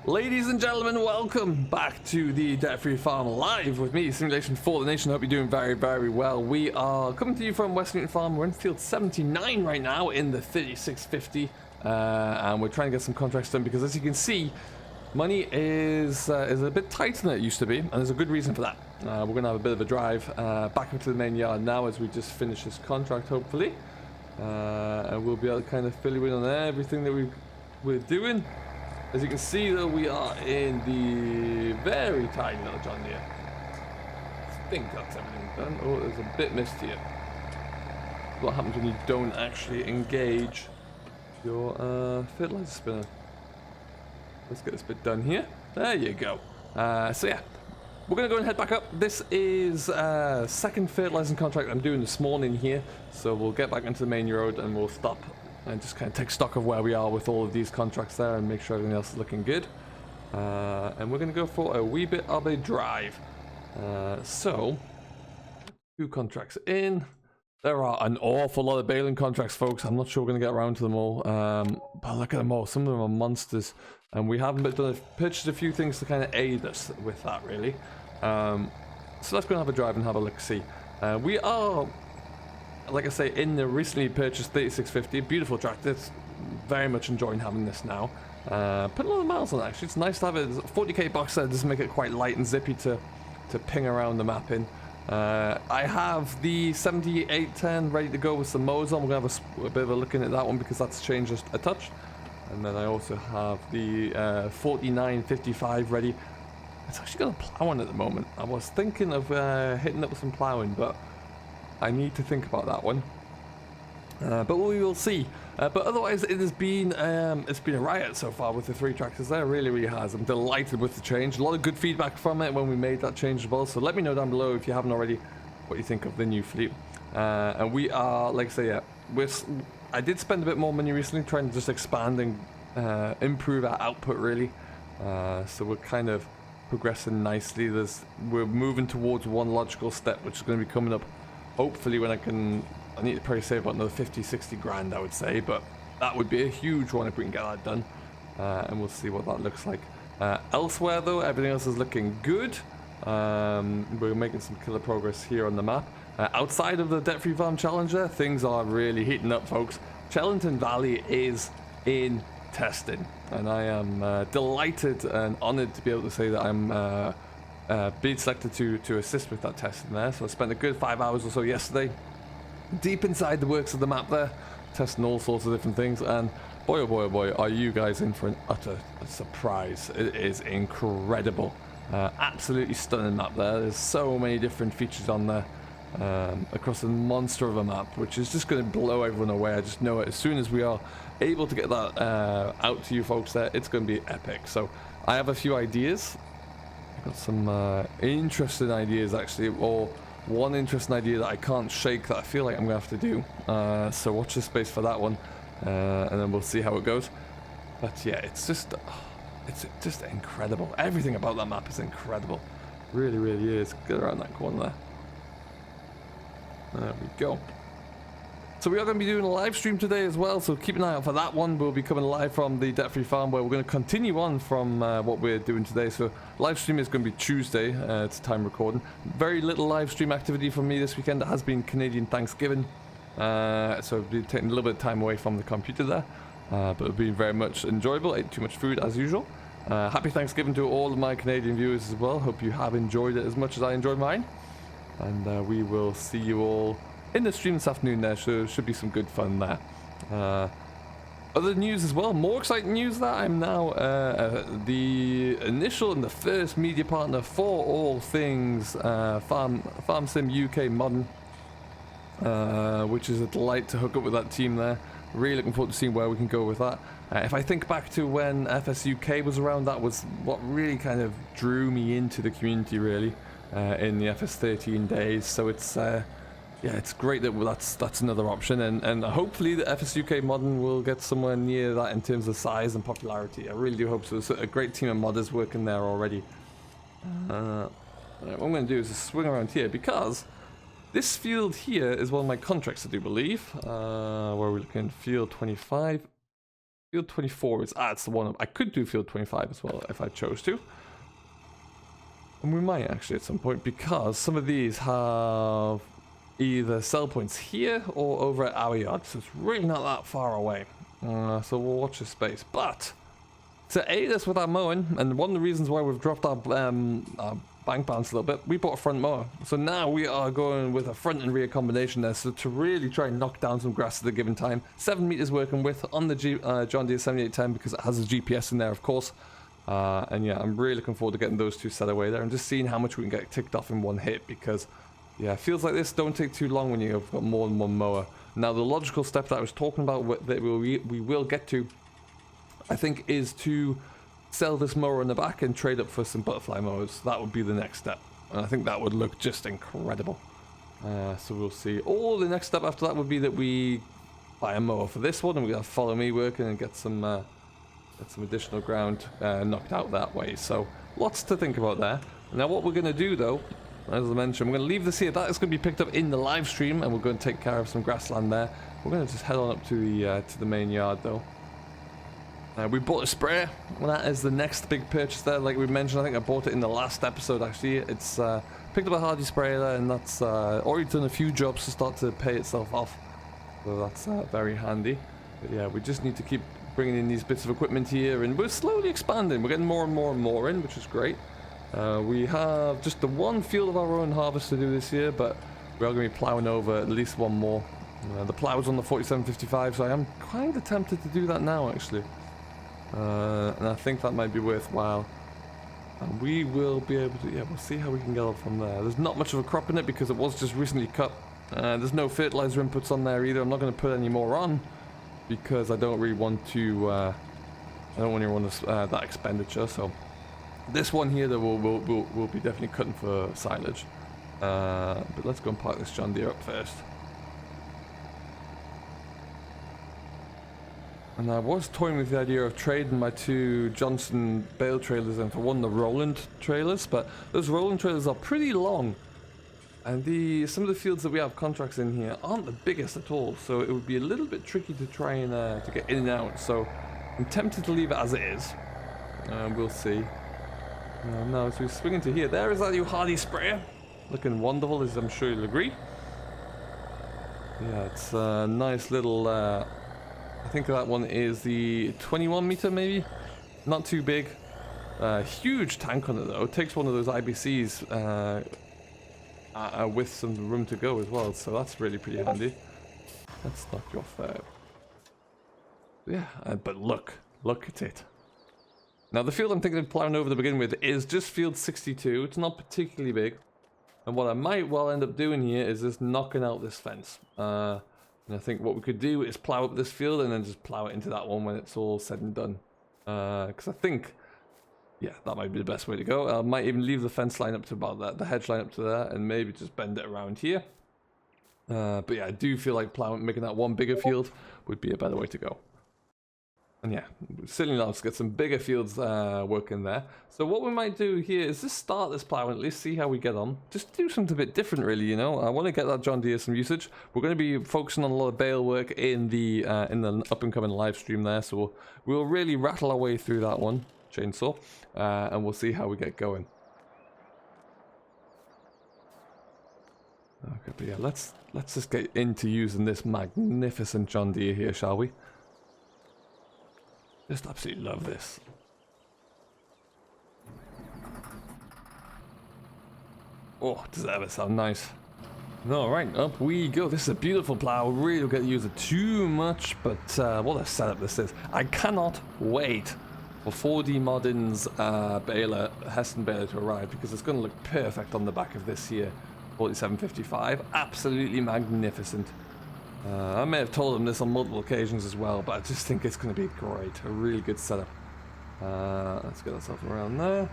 Ladies and gentlemen, welcome back to the Debt-Free Farm live with me, Simulation for the Nation. Hope you're doing very, very well. We are coming to you from West Newton Farm. We're in field 79 right now in the 3650, and we're trying to get some contracts done because, as you can see, money is a bit tighter than it used to be, and there's a good reason for that. We're going to have a bit of a drive back into the main yard now as we just finish this contract, hopefully, and we'll be able to kind of fill you in on everything that we're doing. As you can see, though, we are in the very tiny little John Deere. I think that's everything done. Oh, there's a bit missed here. What happens when you don't actually engage your fertilizer spinner? Let's get this bit done here. There you go. So yeah, we're going to go and head back up. This is second fertilizing contract I'm doing this morning here. So we'll get back into the main road and we'll stop and just kind of take stock of where we are with all of these contracts there and make sure everything else is looking good. And we're going to go for a wee bit of a drive. So, 2 contracts in. There are an awful lot of baling contracts, folks. I'm not sure we're going to get around to them all. But look at them all. Some of them are monsters. And we haven't purchased a few things to kind of aid us with that, really. So let's go and have a drive and have a look-see. We are, like I say, in the recently purchased 3650, beautiful tractor. It's very much enjoying having this now. Put a lot of miles on it, actually. It's nice to have it. 40k box set does make it quite light and zippy to ping around the map in. I have the 7810 ready to go with some mowers on. We're going to have a bit of a look in at that one because that's changed just a touch. And then I also have the 4955 ready. It's actually got a plough on at the moment. I was thinking of hitting it with some ploughing, but I need to think about that one, but we will see. But otherwise, it has been it's been a riot so far with the 3 tractors there. It really, really has. I'm delighted with the change. A lot of good feedback from it when we made that change as well. So let me know down below if you haven't already what you think of the new fleet. And we are, like I say, yeah, I did spend a bit more money recently trying to just expand and improve our output really. So we're kind of progressing nicely. We're moving towards one logical step, which is going to be coming up. Hopefully when I need to probably save about another 50-60 grand, I would say, but that would be a huge one if we can get that done, and we'll see what that looks like. Elsewhere though, everything else is looking good. We're making some killer progress here on the map. Outside of the Debt-Free Farm Challenger, things are really heating up, folks. Chellington Valley is in testing, and I am delighted and honored to be able to say that I'm being selected to assist with that testing there. So I spent a good 5 hours or so yesterday deep inside the works of the map there, testing all sorts of different things, and boy oh boy oh boy, are you guys in for an utter surprise. It is incredible. Absolutely stunning map there. There's so many different features on there, across a monster of a map, which is just going to blow everyone away. I just know it. As soon as we are able to get that out to you folks there, it's going to be epic. So I have a few ideas. Got some interesting ideas actually, or one interesting idea that I can't shake that I feel like I'm gonna have to do. So watch this space for that one, and then we'll see how it goes. But yeah, it's just incredible. Everything about that map is incredible. Really, really is. Get around that corner there. There we go. So we are going to be doing a live stream today as well, so keep an eye out for that one. We'll be coming live from the Debt-Free Farm, where we're going to continue on from what we're doing today. So live stream is going to be Tuesday. It's time recording. Very little live stream activity from me this weekend. It has been Canadian Thanksgiving, so I've been taking a little bit of time away from the computer there, but it's been very much enjoyable. Ate too much food as usual. Happy Thanksgiving to all of my Canadian viewers as well. Hope you have enjoyed it as much as I enjoyed mine, and we will see you all in the stream this afternoon there. Should be some good fun there. Other news as well, more exciting news that I'm now the initial and the first media partner for all things Farm Sim UK Modern, which is a delight to hook up with that team there. Really looking forward to seeing where we can go with that. If I think back to when FS UK was around, that was what really kind of drew me into the community really, in the FS13 days. So it's yeah, it's great that that's another option, and hopefully the FS UK Modern will get somewhere near that in terms of size and popularity. I really do hope so. There's a great team of modders working there already. What I'm going to do is just swing around here, because this field here is one of my contracts, I do believe. Where we're looking, field 25. Field 24 is, it's the one. I could do field 25 as well if I chose to. And we might actually at some point, because some of these have either sell points here or over at our yard. So it's really not that far away. So we'll watch this space. But to aid us with our mowing, and one of the reasons why we've dropped our bank balance a little bit, we bought a front mower. So now we are going with a front and rear combination there, so to really try and knock down some grass at a given time. 7 meters working with on the John Deere 7810, because it has a GPS in there, of course. And yeah, I'm really looking forward to getting those two set away there and just seeing how much we can get ticked off in one hit, because yeah, fields like this don't take too long when you've got more than one mower. Now the logical step that I was talking about that we will get to, I think, is to sell this mower in the back and trade up for some butterfly mowers. That would be the next step, and I think that would look just incredible. So we'll see. Or the next step after that would be that we buy a mower for this one, and we gotta follow me working and get some additional ground knocked out that way. So lots to think about there. Now what we're gonna do though, as I mentioned, we're gonna leave this here. That is gonna be picked up in the live stream, and we're gonna take care of some grassland there. We're gonna just head on up to the main yard though. We bought a sprayer. Well, that is the next big purchase there. Like we mentioned, I think I bought it in the last episode actually. It's picked up a Hardy sprayer there, and that's already done a few jobs to start to pay itself off. So that's very handy. But yeah, we just need to keep bringing in these bits of equipment here, and we're slowly expanding. We're getting more and more and more in, which is great. We have just the one field of our own harvest to do this year, but we are going to be ploughing over at least one more. The plough's on the 4755, so I am kind of tempted to do that now actually. And I think that might be worthwhile. And we will be able to, yeah, we'll see how we can get on from there. There's not much of a crop in it because it was just recently cut. There's no fertilizer inputs on there either. I'm not going to put any more on because I don't really want to, I don't want to run this, that expenditure. So this one here that we'll be definitely cutting for silage. But let's go and park this John Deere up first. And I was toying with the idea of trading my two Johnson bale trailers in for one of the Roland trailers, but those Roland trailers are pretty long. And some of the fields that we have contracts in here aren't the biggest at all, so it would be a little bit tricky to try and to get in and out. So I'm tempted to leave it as it is. We'll see. Now as we swing into here, there is our new Hardy sprayer. Looking wonderful, as I'm sure you'll agree. Yeah, it's a nice little... I think that one is the 21 meter maybe, not too big. Huge tank on it though. It takes one of those IBCs with some room to go as well, so that's really pretty handy. Let's knock you off there. Yeah, but look at it. Now the field I'm thinking of plowing over to begin with is just field 62. It's not particularly big, and what I might well end up doing here is just knocking out this fence. And I think what we could do is plow up this field and then just plow it into that one when it's all said and done. Because I think, yeah, that might be the best way to go. I might even leave the fence line up to about that, the hedge line up to there, and maybe just bend it around here. But yeah, I do feel like making that one bigger field would be a better way to go. And yeah, certainly let's get some bigger fields working there. So what we might do here is just start this plow and at least see how we get on. Just do something a bit different really, you know. I want to get that John Deere some usage. We're going to be focusing on a lot of bale work in the up and coming live stream there. So we'll really rattle our way through that one, chainsaw, and we'll see how we get going. Okay, but yeah, let's just get into using this magnificent John Deere here, shall we? Just absolutely love this. Oh, does that ever sound nice? Alright, up we go. This is a beautiful plow. Really don't get to use it too much, but what a setup this is. I cannot wait for 4D Modern's baler, Heston baler to arrive, because it's going to look perfect on the back of this here 4755. Absolutely magnificent. I may have told them this on multiple occasions as well, but I just think it's going to be great. A really good setup. Let's get ourselves around there.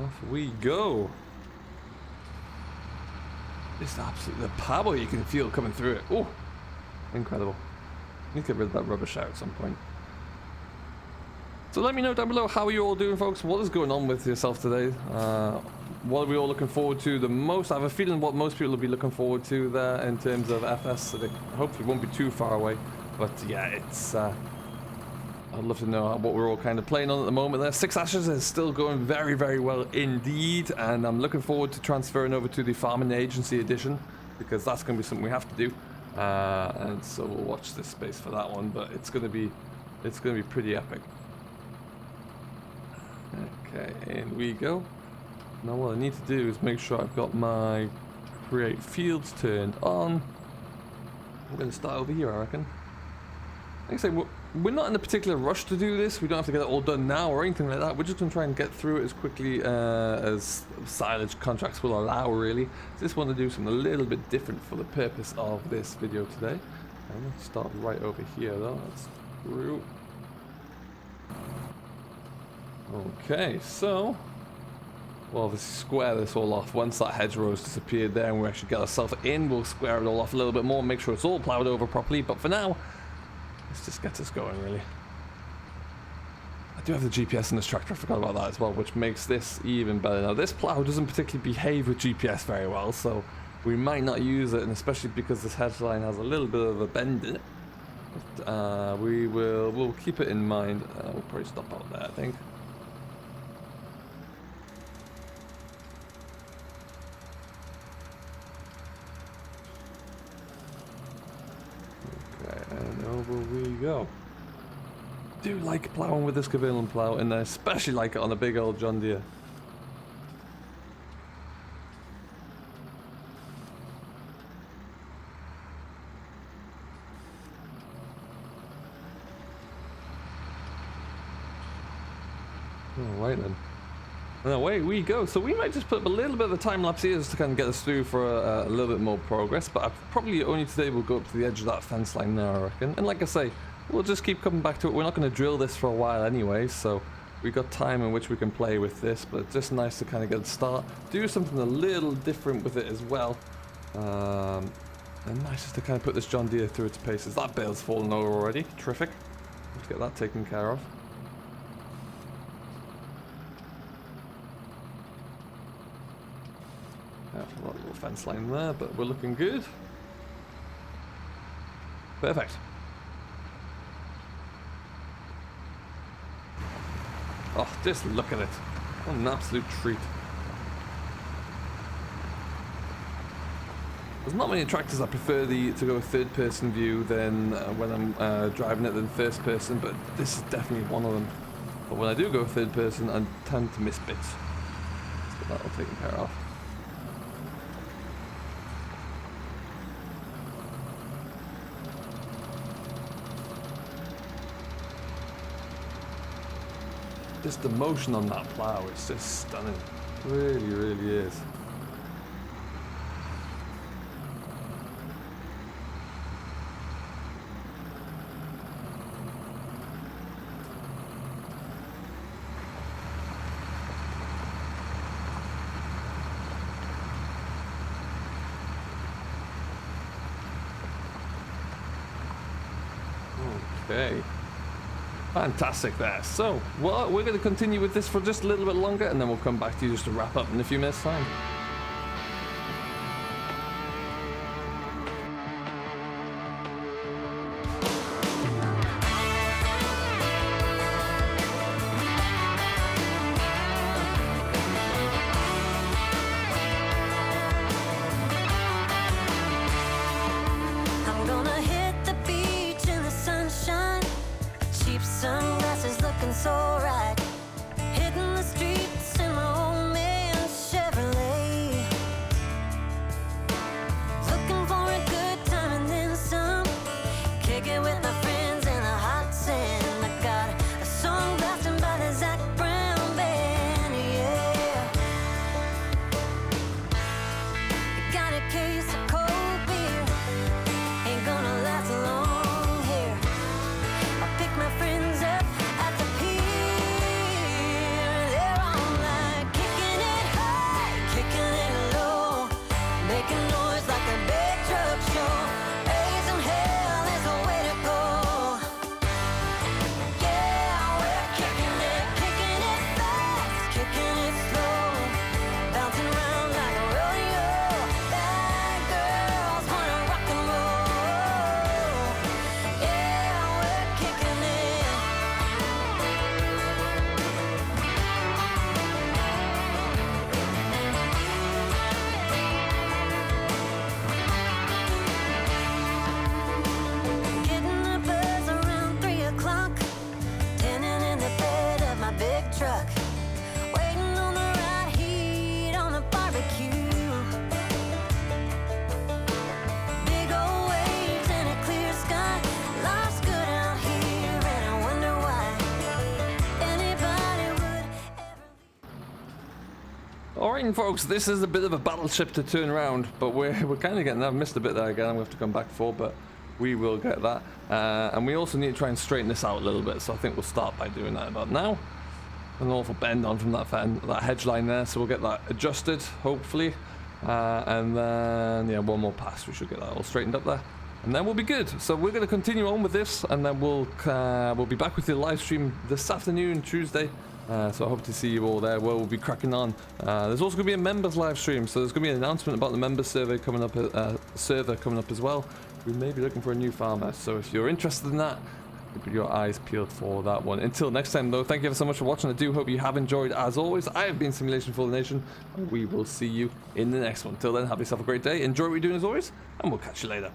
Off we go. Just absolutely the power you can feel coming through it. Oh, incredible. Need to get rid of that rubbish out at some point. So let me know down below how are you all doing, folks. What is going on with yourself today? what are we all looking forward to the most? I have a feeling what most people will be looking forward to there in terms of FS, so they hopefully won't be too far away. But yeah, it's I'd love to know what we're all kind of playing on at the moment there. 6 Ashes is still going very, very well indeed, and I'm looking forward to transferring over to the Farming Agency edition, because that's going to be something we have to do. And so we'll watch this space for that one, but it's going to be pretty epic. Okay, in we go. Now what I need to do is make sure I've got my create fields turned on. I'm going to start over here, I reckon. Like I say, we're not in a particular rush to do this. We don't have to get it all done now or anything like that. We're just going to try and get through it as quickly as silage contracts will allow, really. Just want to do something a little bit different for the purpose of this video today. I'm going to start right over here, though. That's through. Okay, so we'll obviously square this all off. Once that hedgerow's disappeared there and we actually get ourselves in, we'll square it all off a little bit more, make sure it's all ploughed over properly. But for now, let's just get us going, really. I do have the GPS in this tractor, I forgot about that as well, which makes this even better. Now, this plough doesn't particularly behave with GPS very well, so we might not use it, and especially because this hedge line has a little bit of a bend in it. But we'll keep it in mind. We'll probably stop out there, I think. And over we go. Do like ploughing with this Kverneland plough, and I especially like it on a big old John Deere. Alright then. And away we go. So we might just put up a little bit of a time lapse here just to kind of get us through for a little bit more progress. But I probably only today will go up to the edge of that fence line now, I reckon. And like I say, we'll just keep coming back to it. We're not going to drill this for a while anyway, so we've got time in which we can play with this. But it's just nice to kind of get a start, do something a little different with it as well. And nice just to kind of put this John Deere through its paces. That bale's fallen over already. Terrific. Let's get that taken care of. A little fence line there, but we're looking good. Perfect. Oh, just look at it. What an absolute treat. There's not many tractors I prefer to go a third-person view than when I'm driving it than first-person, but this is definitely one of them. But when I do go third-person, I tend to miss bits. Let's get that all taken care of. Just the motion on that plough is just stunning. Really, really is. Okay. Fantastic there. So, well, we're going to continue with this for just a little bit longer, and then we'll come back to you just to wrap up in a few minutes' time. Sunglasses looking so right, hitting the streets in my old man Chevrolet. Right, folks, this is a bit of a battleship to turn around, but we're kind of getting there. I've missed a bit there again. I'm going to have to come back for, but we will get that. And we also need to try and straighten this out a little bit, so I think we'll start by doing that about now. An awful bend on from that hedge line there, so we'll get that adjusted, hopefully. And then, yeah, one more pass. We should get that all straightened up there. And then we'll be good. So we're going to continue on with this, and then we'll be back with the live stream this afternoon, Tuesday. So I hope to see you all there where we'll be cracking on. There's also going to be a members live stream, so there's going to be an announcement about the members server coming up as well. We may be looking for a new farmer, so if you're interested in that, keep your eyes peeled for that one. Until next time, though, thank you ever so much for watching. I do hope you have enjoyed. As always, I have been Simulation for the Nation, and we will see you in the next one. Till then, have yourself a great day. Enjoy what you're doing as always, and we'll catch you later.